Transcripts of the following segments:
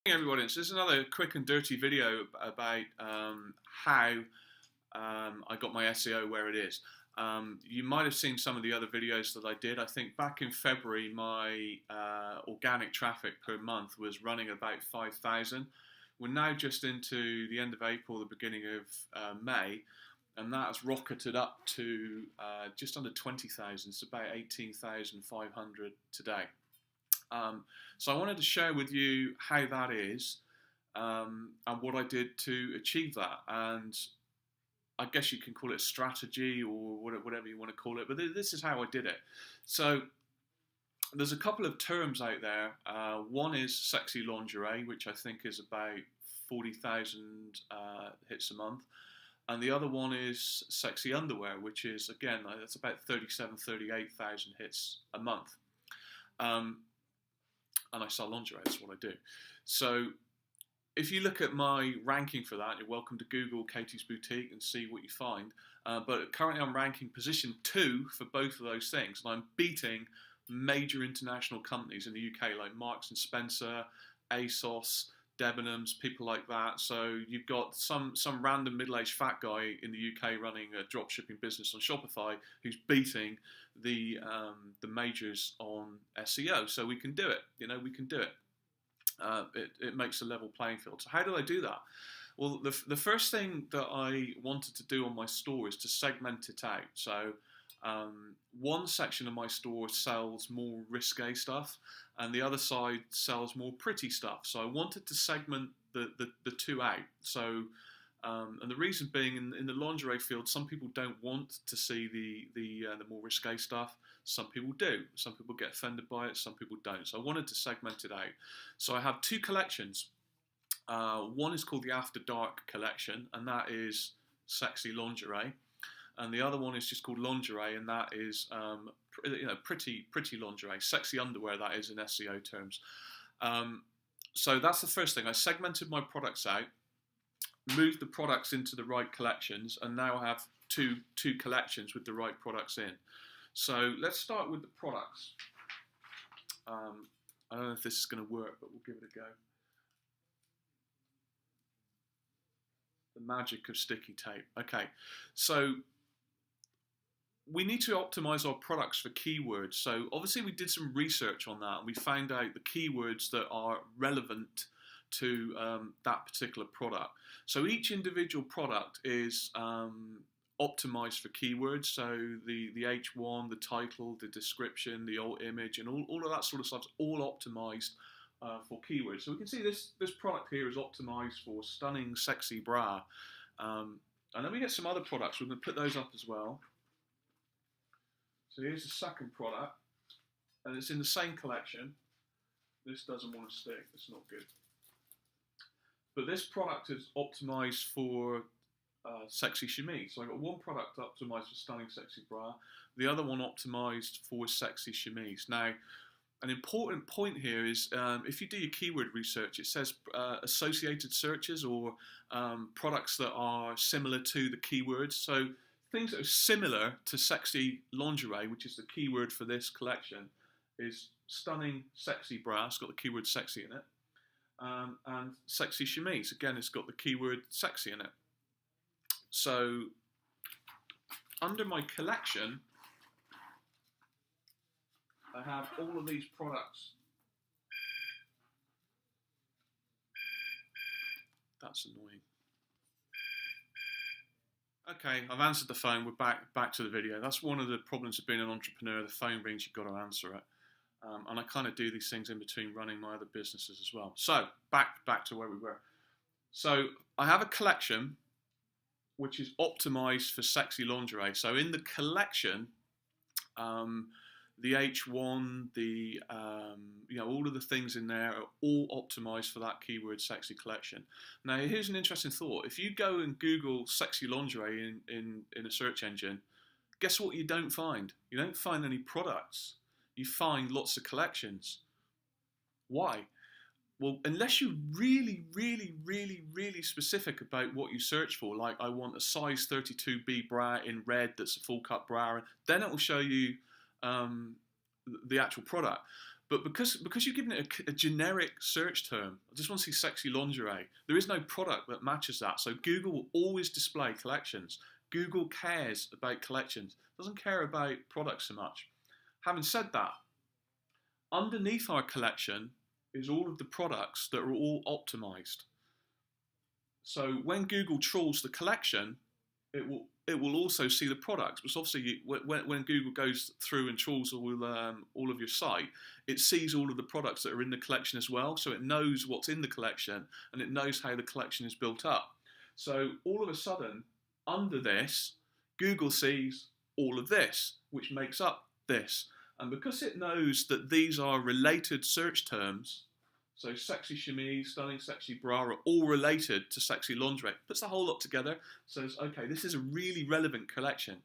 Hey everybody, this is another quick and dirty video about how I got my SEO where it is. You might have seen some of the other videos that I did. I think back in February my organic traffic per month was running about 5,000. We're now just into the end of April, the beginning of May, and that has rocketed up to just under 20,000. It's about 18,500 today. So I wanted to share with you how that is and what I did to achieve that. And I guess you can call it a strategy or whatever you want to call it, but this is how I did it. So there's a couple of terms out there. One is sexy lingerie, which I think is about 40,000 hits a month. And the other one is sexy underwear, which is, again, that's about 37, 38,000 hits a month. And I sell lingerie, that's what I do. So if you look at my ranking for that, you're welcome to Google Katie's Boutique and see what you find. But currently I'm ranking position 2 for both of those things. And I'm beating major international companies in the UK like Marks and Spencer, ASOS, Debenhams, people like that. So you've got some random middle-aged fat guy in the UK running a dropshipping business on Shopify who's beating the majors on SEO. So we can do it. We can do it. It makes a level playing field. So how did I do that? Well, the first thing that I wanted to do on my store is to segment it out. So one section of my store sells more risque stuff and the other side sells more pretty stuff. So I wanted to segment the two out. So and the reason being, in the lingerie field, some people don't want to see the more risque stuff. Some people do. Some people get offended by it. Some people don't. So I wanted to segment it out. So I have two collections. One is called the After Dark collection, and that is sexy lingerie. And the other one is just called lingerie, and that is pretty lingerie, sexy underwear, that is in SEO terms. So that's the first thing. I segmented my products out, moved the products into the right collections, and now I have two collections with the right products in. So let's start with the products. I don't know if this is going to work, but we'll give it a go. The magic of sticky tape. Okay, so we need to optimize our products for keywords. So obviously we did some research on that and we found out the keywords that are relevant to that particular product. So each individual product is optimized for keywords. So the H1, the title, the description, the alt image, and all of that sort of stuff is all optimized for keywords. So we can see this product here is optimized for stunning, sexy bra. And then we get some other products. We're going to put those up as well. So here's the second product, and it's in the same collection. This doesn't want to stick, it's not good. But this product is optimized for sexy chemise. So I got one product optimized for stunning sexy bra, the other one optimized for sexy chemise. Now, an important point here is if you do your keyword research, it says associated searches or products that are similar to the keywords. So things that are similar to sexy lingerie, which is the keyword for this collection, is stunning sexy bra. It's got the keyword sexy in it. And sexy chemise, again, it's got the keyword sexy in it. So under my collection, I have all of these products. That's annoying. Okay, I've answered the phone. We're back to the video. That's one of the problems of being an entrepreneur. The phone rings, you've got to answer it. And I kind of do these things in between running my other businesses as well. So back to where we were. So I have a collection which is optimized for sexy lingerie. So in the collection, the H1, all of the things in there are all optimized for that keyword sexy collection. Now, here's an interesting thought. If you go and Google sexy lingerie in a search engine, guess what you don't find? You don't find any products. You find lots of collections. Why? Well, unless you're really specific about what you search for, like I want a size 32B bra in red that's a full cut bra, then it will show you the actual product. But because you've given it a generic search term, I just want to see sexy lingerie, there is no product that matches that. So Google will always display collections. Google cares about collections, doesn't care about products so much. Having said that, underneath our collection is all of the products that are all optimized. So when Google trawls the collection, it will also see the products. Because obviously, when Google goes through and trawls all of your site, it sees all of the products that are in the collection as well. So it knows what's in the collection and it knows how the collection is built up. So all of a sudden, under this, Google sees all of this, which makes up this. And because it knows that these are related search terms, so sexy chemise, stunning sexy bra are all related to sexy lingerie, puts the whole lot together, says, okay, this is a really relevant collection.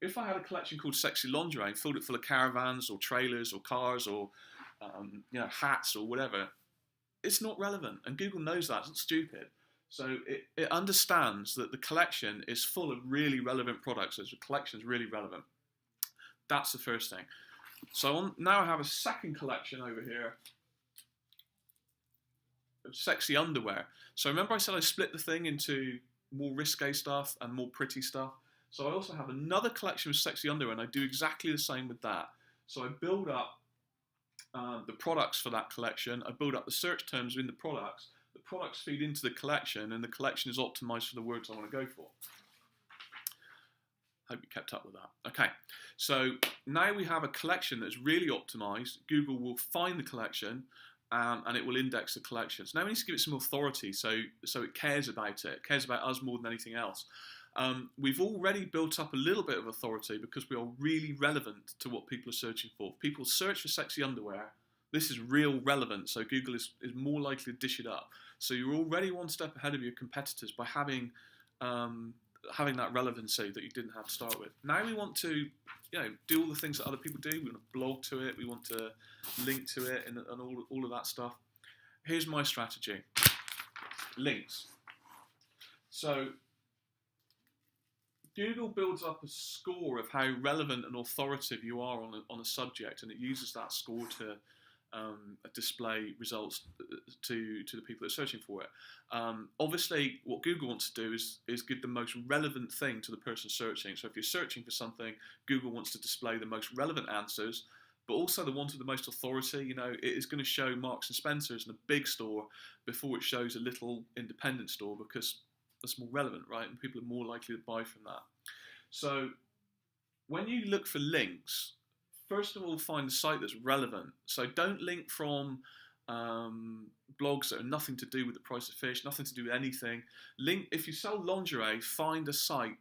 If I had a collection called sexy lingerie and filled it full of caravans or trailers or cars or hats or whatever, it's not relevant. And Google knows that, it's not stupid. So it understands that the collection is full of really relevant products, so the collection is really relevant. That's the first thing. So now I have a second collection over here of sexy underwear. So remember I said I split the thing into more risque stuff and more pretty stuff. So I also have another collection of sexy underwear, and I do exactly the same with that. So I build up the products for that collection. I build up the search terms in the products. The products feed into the collection, and the collection is optimized for the words I want to go for. Hope you kept up with that. Okay, so now we have a collection that's really optimized. Google will find the collection and it will index the collection. So now we need to give it some authority so it cares about it. It cares about us more than anything else. We've already built up a little bit of authority because we are really relevant to what people are searching for. People search for sexy underwear. This is real relevant, so Google is more likely to dish it up. So you're already one step ahead of your competitors by having that relevancy that you didn't have to start with. Now we want to do all the things that other people do. We want to blog to it. We want to link to it and all of that stuff. Here's my strategy. Links. So Google builds up a score of how relevant and authoritative you are on a subject, and it uses that score to display results to the people that are searching for it. Obviously, what Google wants to do is give the most relevant thing to the person searching. So if you're searching for something, Google wants to display the most relevant answers, but also the ones with the most authority. It is going to show Marks and Spencer's in a big store before it shows a little independent store because that's more relevant, right? And people are more likely to buy from that. So when you look for links, first of all, find a site that's relevant. So don't link from blogs that are nothing to do with the price of fish, nothing to do with anything. If you sell lingerie, find a site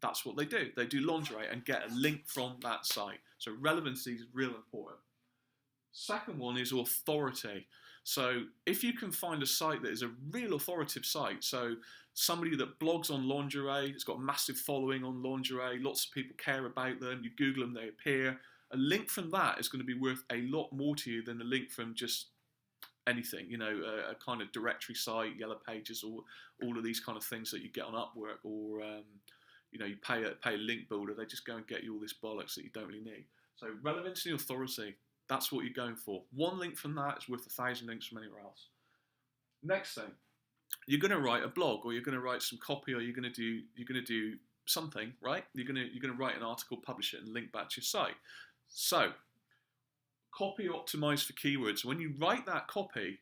that's what they do. They do lingerie and get a link from that site. So relevancy is real important. Second one is authority. So if you can find a site that is a real authoritative site, so somebody that blogs on lingerie, it's got a massive following on lingerie, lots of people care about them, you Google them, they appear, a link from that is going to be worth a lot more to you than a link from just anything, a kind of directory site, Yellow Pages, or all of these kind of things that you get on Upwork, or you pay a link builder, they just go and get you all this bollocks that you don't really need. So relevancy and authority, that's what you're going for. One link from that is worth 1,000 links from anywhere else. Next thing, you're going to write a blog, or you're going to write some copy, or you're going to do something, right? You're going to write an article, publish it, and link back to your site. So, copy optimized for keywords. When you write that copy,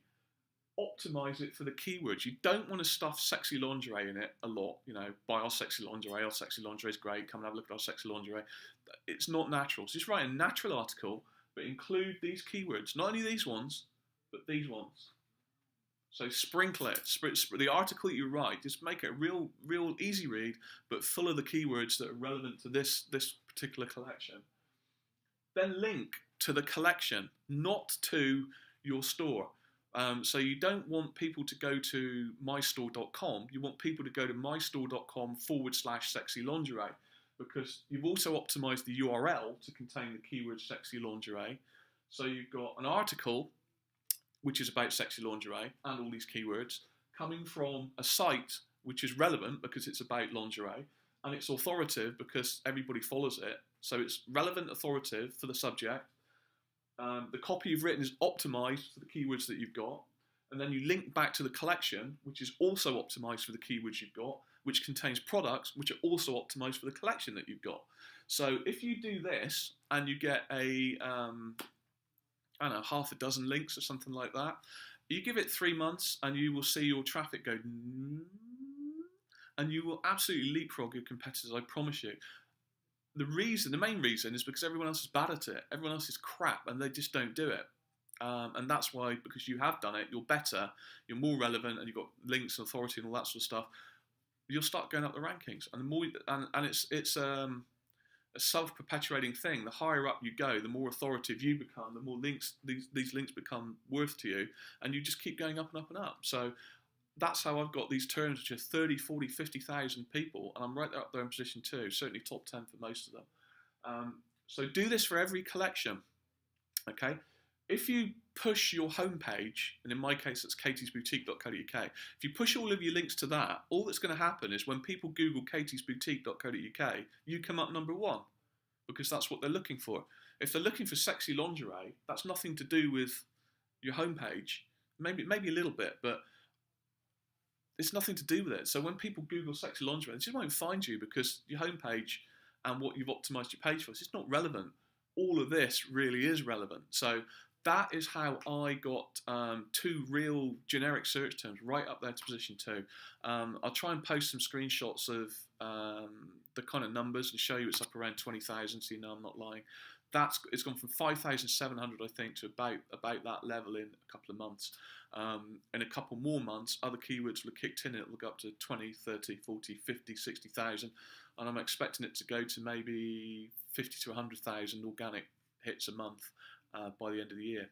optimize it for the keywords. You don't want to stuff sexy lingerie in it a lot. Buy our sexy lingerie. Our sexy lingerie is great. Come and have a look at our sexy lingerie. It's not natural. So just write a natural article, but include these keywords. Not only these ones, but these ones. So sprinkle it. The article that you write, just make it a real easy read, but full of the keywords that are relevant to this particular collection. Then link to the collection, not to your store. So you don't want people to go to mystore.com. You want people to go to mystore.com/sexy lingerie, because you've also optimized the URL to contain the keyword sexy lingerie. So you've got an article which is about sexy lingerie and all these keywords coming from a site which is relevant because it's about lingerie, and it's authoritative because everybody follows it. So it's relevant, authoritative for the subject, The copy you've written is optimized for the keywords that you've got, and then you link back to the collection, which is also optimized for the keywords you've got, which contains products which are also optimized for the collection that you've got. So if you do this and you get a, I don't know, half a dozen links or something like that, you give it 3 months and you will see your traffic go, and you will absolutely leapfrog your competitors, I promise you. The main reason is because everyone else is bad at it. Everyone else is crap and they just don't do it. And that's why, because you have done it, you're better, you're more relevant, and you've got links and authority and all that sort of stuff. You'll start going up the rankings, and the more, and it's a self-perpetuating thing. The higher up you go, the more authoritative you become, the more links these links become worth to you, and you just keep going up and up and up. So that's how I've got these terms which are 30, 40, 50,000 people, and I'm right up there in position 2, certainly top 10 for most of them. So do this for every collection, okay? If you push your homepage, and in my case it's katiesboutique.co.uk, if you push all of your links to that, all that's going to happen is when people Google katiesboutique.co.uk, you come up number 1, because that's what they're looking for. If they're looking for sexy lingerie, that's nothing to do with your homepage. Maybe a little bit, but it's nothing to do with it. So when people Google sexy lingerie, they just won't find you because your homepage and what you've optimized your page for is just not relevant. All of this really is relevant. So that is how I got 2 real generic search terms right up there to position 2. I'll try and post some screenshots of the kind of numbers and show you it's up around 20,000, so you know I'm not lying. It's gone from 5,700, I think, to about that level in a couple of months. In a couple more months, other keywords will have kicked in and it will go up to 20, 30, 40, 50, 60,000. And I'm expecting it to go to maybe 50 to 100,000 organic hits a month by the end of the year.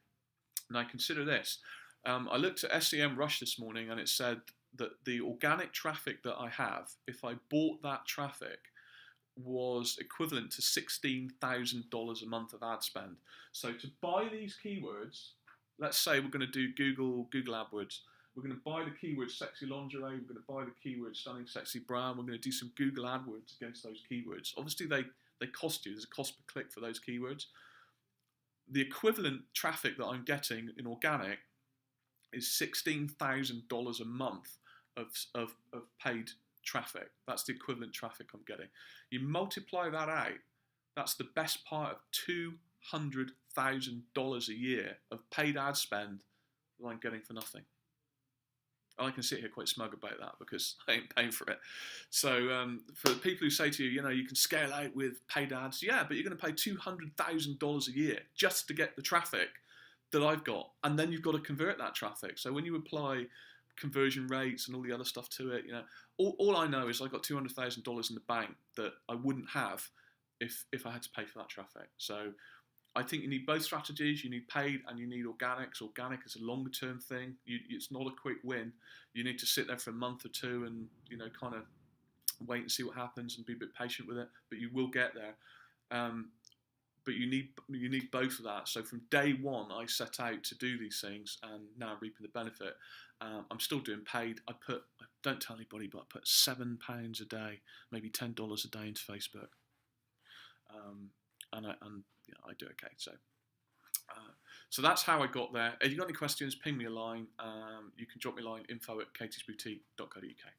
Now consider this. I looked at SEM Rush this morning and it said that the organic traffic that I have, if I bought that traffic, was equivalent to $16,000 a month of ad spend. So to buy these keywords, let's say we're going to do Google AdWords. We're going to buy the keyword sexy lingerie. We're going to buy the keyword stunning sexy bra. We're going to do some Google AdWords against those keywords. Obviously, they cost you. There's a cost per click for those keywords. The equivalent traffic that I'm getting in organic is $16,000 a month of paid traffic. That's the equivalent traffic I'm getting. You multiply that out, that's the best part of $200,000 a year of paid ad spend that I'm getting for nothing. I can sit here quite smug about that because I ain't paying for it. So for people who say to you, you can scale out with paid ads, yeah, but you're going to pay $200,000 a year just to get the traffic that I've got, and then you've got to convert that traffic. So when you apply conversion rates and all the other stuff to it, all I know is I got $200,000 in the bank that I wouldn't have if I had to pay for that traffic. So I think you need both strategies. You need paid and you need organics. Organic is a longer term thing. It's not a quick win. You need to sit there for a month or 2 and kind of wait and see what happens and be a bit patient with it. But you will get there. But you need both of that. So from day 1, I set out to do these things, and now I'm reaping the benefit. I'm still doing paid. I don't tell anybody, but I put £7 a day, maybe $10 a day into Facebook, and I do okay. So that's how I got there. If you've got any questions, ping me a line. You can drop me a line, info@katiesboutique.co.uk.